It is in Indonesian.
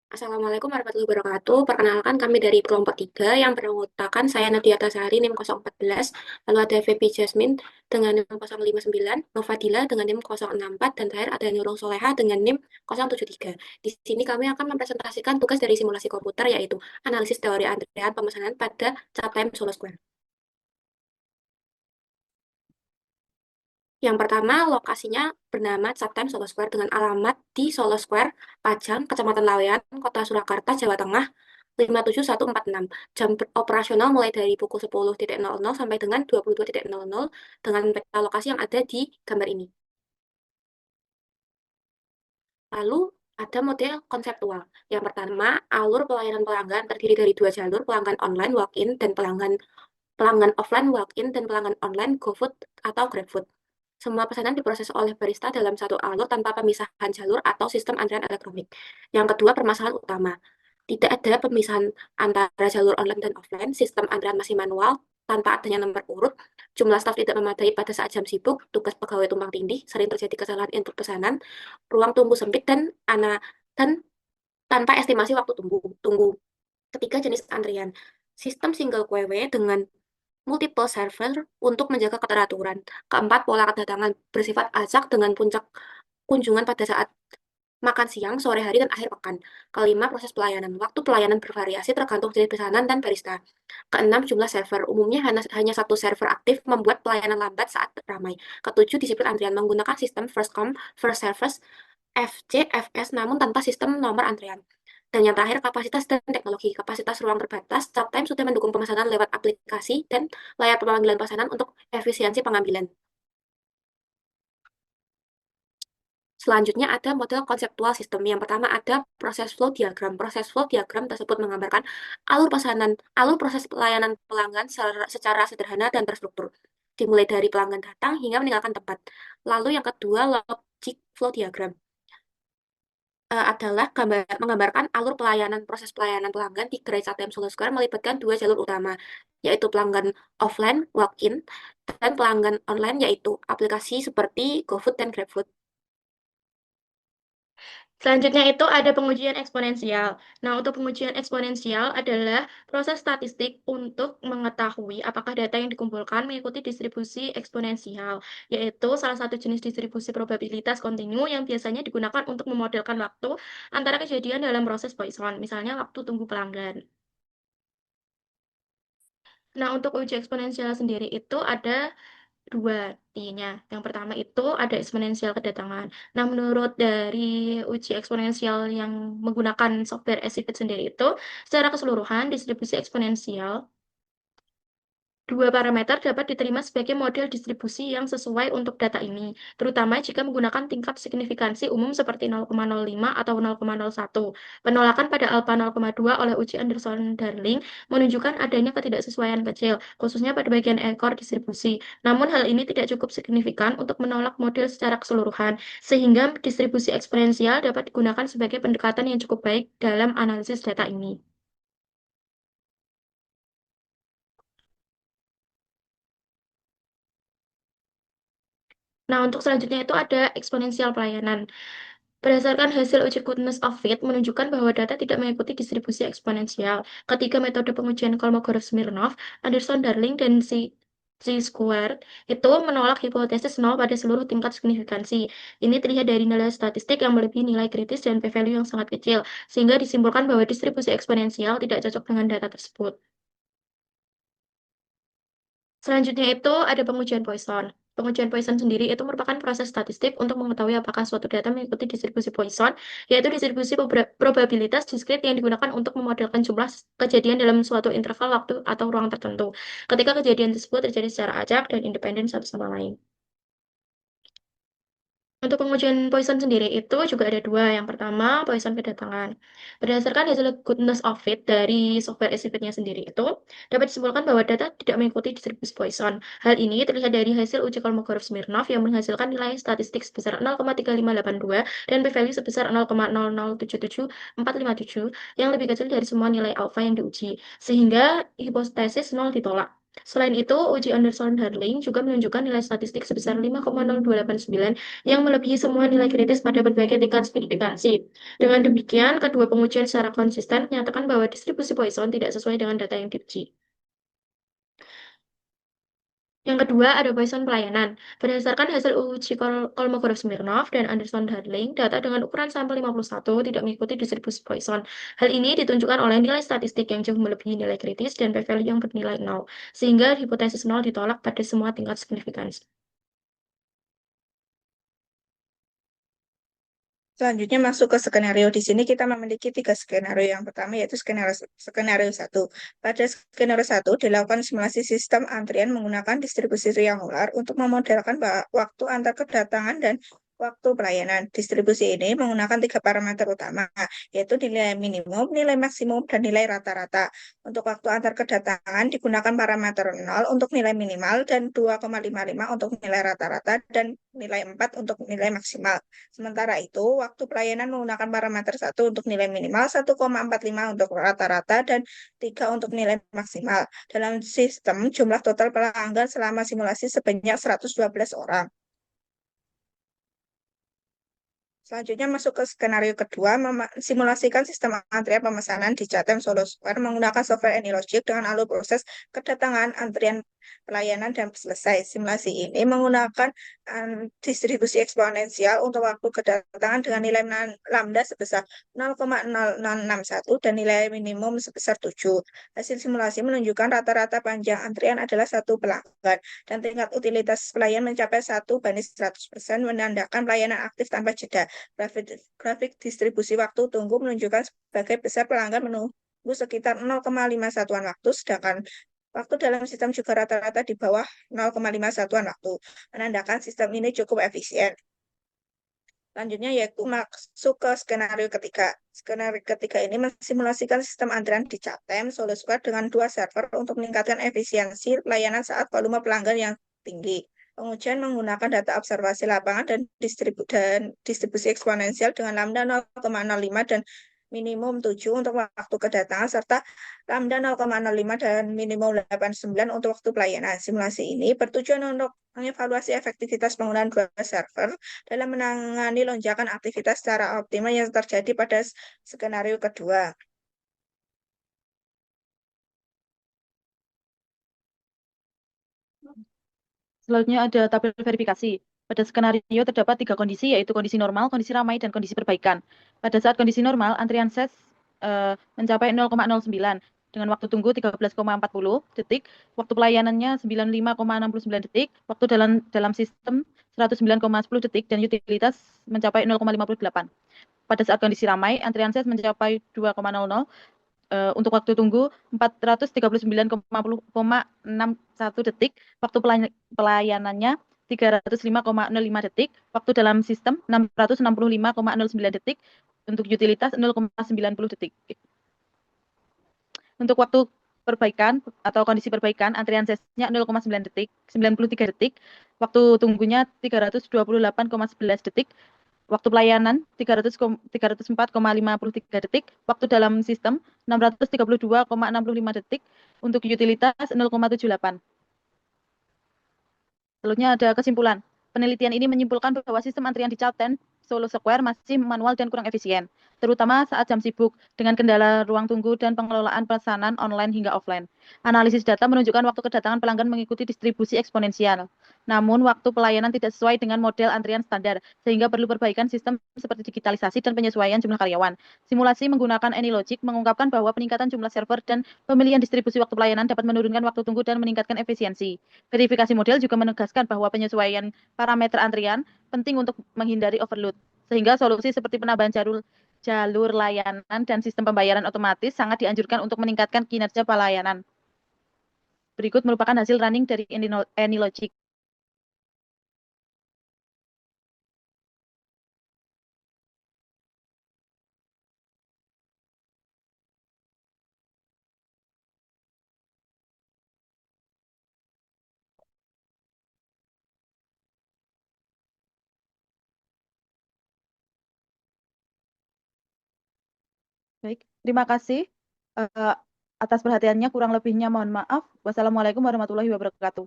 Assalamualaikum warahmatullahi wabarakatuh. Perkenalkan kami dari kelompok 3 yang beranggotakan saya Nadia Tasari NIM 014, lalu ada VP Jasmine dengan NIM 059, Novadila dengan NIM 064, dan terakhir ada Nurul Soleha dengan NIM 073. Di sini kami akan mempresentasikan tugas dari simulasi komputer yaitu analisis teori antrean pemesanan pada Captime Solo Square. Yang pertama, lokasinya bernama Captime Solo Square dengan alamat di Solo Square, Pajang, Kecamatan Lawean, Kota Surakarta, Jawa Tengah, 57146. Jam operasional mulai dari pukul 10.00 sampai dengan 22.00 dengan peta lokasi yang ada di gambar ini. Lalu ada model konseptual. Yang pertama, alur pelayanan pelanggan terdiri dari dua jalur, pelanggan online walk-in dan pelanggan pelanggan offline walk-in dan pelanggan online GoFood atau GrabFood. Semua pesanan diproses oleh barista dalam satu alur tanpa pemisahan jalur atau sistem antrian elektronik. Yang kedua, permasalahan utama. Tidak ada pemisahan antara jalur online dan offline, sistem antrian masih manual, tanpa adanya nomor urut, jumlah staf tidak memadai pada saat jam sibuk, tugas pegawai tumpang tindih, sering terjadi kesalahan input pesanan, ruang tunggu sempit, dan tanpa estimasi waktu tunggu. Ketiga, jenis antrian. Sistem single queue dengan multiple server untuk menjaga keteraturan. Keempat, pola kedatangan bersifat acak dengan puncak kunjungan pada saat makan siang, sore hari, dan akhir pekan. Kelima, proses pelayanan. Waktu pelayanan bervariasi tergantung jenis pesanan dan barista. Keenam, jumlah server. Umumnya hanya satu server aktif membuat pelayanan lambat saat ramai. Ketujuh, disiplin antrian menggunakan sistem first come, first service, FCFS, namun tanpa sistem nomor antrian. Dan yang terakhir, kapasitas dan teknologi. Kapasitas ruang terbatas, Captime sudah mendukung pemesanan lewat aplikasi dan layar pemanggilan pesanan untuk efisiensi pengambilan. Selanjutnya ada model konseptual sistem. Yang pertama ada proses flow diagram. Proses flow diagram tersebut menggambarkan alur proses pelayanan pelanggan secara sederhana dan terstruktur. Dimulai dari pelanggan datang hingga meninggalkan tempat. Lalu yang kedua, logic flow diagram adalah menggambarkan alur proses pelayanan pelanggan di gerai ATM Solo Square melibatkan dua jalur utama, yaitu pelanggan offline, walk-in, dan pelanggan online, yaitu aplikasi seperti GoFood dan GrabFood. Selanjutnya itu ada pengujian eksponensial. Nah, untuk pengujian eksponensial adalah proses statistik untuk mengetahui apakah data yang dikumpulkan mengikuti distribusi eksponensial, yaitu salah satu jenis distribusi probabilitas kontinu yang biasanya digunakan untuk memodelkan waktu antara kejadian dalam proses Poisson, misalnya waktu tunggu pelanggan. Nah, untuk uji eksponensial sendiri itu ada dua I-nya. Yang pertama itu ada eksponensial kedatangan. Nah, menurut dari uji eksponensial yang menggunakan software SIFIT sendiri itu, secara keseluruhan distribusi eksponensial dua parameter dapat diterima sebagai model distribusi yang sesuai untuk data ini, terutama jika menggunakan tingkat signifikansi umum seperti 0,05 atau 0,01. Penolakan pada alfa 0,2 oleh uji Anderson-Darling menunjukkan adanya ketidaksesuaian kecil, khususnya pada bagian ekor distribusi. Namun hal ini tidak cukup signifikan untuk menolak model secara keseluruhan, sehingga distribusi eksponensial dapat digunakan sebagai pendekatan yang cukup baik dalam analisis data ini. Nah, untuk selanjutnya itu ada eksponensial pelayanan. Berdasarkan hasil uji goodness of fit menunjukkan bahwa data tidak mengikuti distribusi eksponensial. Ketiga metode pengujian Kolmogorov-Smirnov, Anderson-Darling, dan Z-squared itu menolak hipotesis nol pada seluruh tingkat signifikansi. Ini terlihat dari nilai statistik yang melebihi nilai kritis dan p-value yang sangat kecil, sehingga disimpulkan bahwa distribusi eksponensial tidak cocok dengan data tersebut. Selanjutnya itu ada pengujian Poisson. Pengujian Poisson sendiri itu merupakan proses statistik untuk mengetahui apakah suatu data mengikuti distribusi Poisson, yaitu distribusi probabilitas diskrit yang digunakan untuk memodelkan jumlah kejadian dalam suatu interval waktu atau ruang tertentu. Ketika kejadian tersebut terjadi secara acak dan independen satu sama lain. Untuk pengujian Poisson sendiri itu juga ada dua. Yang pertama, Poisson kedatangan. Berdasarkan hasil goodness of fit dari software estimate-nya sendiri itu, dapat disimpulkan bahwa data tidak mengikuti distribusi Poisson. Hal ini terlihat dari hasil uji Kolmogorov-Smirnov yang menghasilkan nilai statistik sebesar 0,3582 dan p-value sebesar 0,0077457 yang lebih kecil dari semua nilai alfa yang diuji, sehingga hipotesis nol ditolak. Selain itu, uji Anderson-Darling juga menunjukkan nilai statistik sebesar 5,0289 yang melebihi semua nilai kritis pada berbagai tingkat signifikansi. Dengan demikian, kedua pengujian secara konsisten menyatakan bahwa distribusi Poisson tidak sesuai dengan data yang diuji. Yang kedua, ada Poisson pelayanan. Berdasarkan hasil uji Kolmogorov-Smirnov dan Anderson-Darling, data dengan ukuran sampel 51 tidak mengikuti distribusi Poisson. Hal ini ditunjukkan oleh nilai statistik yang jauh melebihi nilai kritis dan p-value yang bernilai 0, sehingga hipotesis 0 ditolak pada semua tingkat signifikansi. Selanjutnya masuk ke skenario. Di sini kita memiliki tiga skenario. Yang pertama yaitu skenario satu. Pada skenario satu dilakukan simulasi sistem antrian menggunakan distribusi triangular untuk memodelkan waktu antar kedatangan dan waktu pelayanan. Distribusi ini menggunakan tiga parameter utama, yaitu nilai minimum, nilai maksimum, dan nilai rata-rata. Untuk waktu antar kedatangan digunakan parameter 0 untuk nilai minimal dan 2,55 untuk nilai rata-rata dan nilai 4 untuk nilai maksimal. Sementara itu, waktu pelayanan menggunakan parameter 1 untuk nilai minimal, 1,45 untuk rata-rata, dan 3 untuk nilai maksimal. Dalam sistem, jumlah total pelanggan selama simulasi sebanyak 112 orang. Selanjutnya masuk ke skenario kedua, simulasikan sistem antrian pemesanan di Chatham Solo Square menggunakan software AnyLogic dengan alur proses kedatangan, antrian, pelayanan, dan selesai. Simulasi ini menggunakan distribusi eksponensial untuk waktu kedatangan dengan nilai lambda sebesar 0,0061 dan nilai minimum sebesar 7. Hasil simulasi menunjukkan rata-rata panjang antrian adalah satu pelanggan dan tingkat utilitas pelayan mencapai 1:100%, menandakan pelayanan aktif tanpa jeda. Grafik distribusi waktu tunggu menunjukkan sebagai besar pelanggan menunggu sekitar 0,5 satuan waktu, sedangkan waktu dalam sistem juga rata-rata di bawah 0,5 satuan waktu, menandakan sistem ini cukup efisien. Selanjutnya yaitu masuk ke skenario ketiga. Skenario ketiga ini mensimulasikan sistem antrian di Chatham Solo Square dengan dua server untuk meningkatkan efisiensi pelayanan saat volume pelanggan yang tinggi. Pengujian menggunakan data observasi lapangan dan distribusi eksponensial dengan lambda 0,05 dan minimum 7 untuk waktu kedatangan, serta lambda 0,05 dan minimum 89 untuk waktu pelayanan. Simulasi ini bertujuan untuk mengevaluasi efektivitas penggunaan dua server dalam menangani lonjakan aktivitas secara optimal yang terjadi pada skenario kedua. Selanjutnya ada tabel verifikasi. Pada skenario terdapat tiga kondisi, yaitu kondisi normal, kondisi ramai, dan kondisi perbaikan. Pada saat kondisi normal, antrian ses mencapai 0,09 dengan waktu tunggu 13,40 detik, waktu pelayanannya 95,69 detik, waktu dalam sistem 109,10 detik, dan utilitas mencapai 0,58. Pada saat kondisi ramai, antrian ses mencapai 2,00, untuk waktu tunggu 439,61 detik, waktu pelayanannya 305,05 detik, waktu dalam sistem 665,09 detik, untuk utilitas 0,90 detik. Untuk waktu perbaikan atau kondisi perbaikan, antrian sesnya 0,9 detik, 93 detik, waktu tunggunya 328,11 detik, waktu pelayanan 304,53 detik, waktu dalam sistem 632,65 detik, untuk utilitas 0,78. Selanjutnya ada kesimpulan. Penelitian ini menyimpulkan bahwa sistem antrian di Chatham Solo Square masih manual dan kurang efisien, terutama saat jam sibuk, dengan kendala ruang tunggu dan pengelolaan pesanan online hingga offline. Analisis data menunjukkan waktu kedatangan pelanggan mengikuti distribusi eksponensial. Namun, waktu pelayanan tidak sesuai dengan model antrian standar, sehingga perlu perbaikan sistem seperti digitalisasi dan penyesuaian jumlah karyawan. Simulasi menggunakan AnyLogic mengungkapkan bahwa peningkatan jumlah server dan pemilihan distribusi waktu pelayanan dapat menurunkan waktu tunggu dan meningkatkan efisiensi. Verifikasi model juga menegaskan bahwa penyesuaian parameter antrian penting untuk menghindari overload, sehingga solusi seperti penambahan jalur layanan dan sistem pembayaran otomatis sangat dianjurkan untuk meningkatkan kinerja pelayanan. Berikut merupakan hasil running dari AnyLogic. Baik, terima kasih. Atas perhatiannya kurang lebihnya mohon maaf. Wassalamualaikum warahmatullahi wabarakatuh.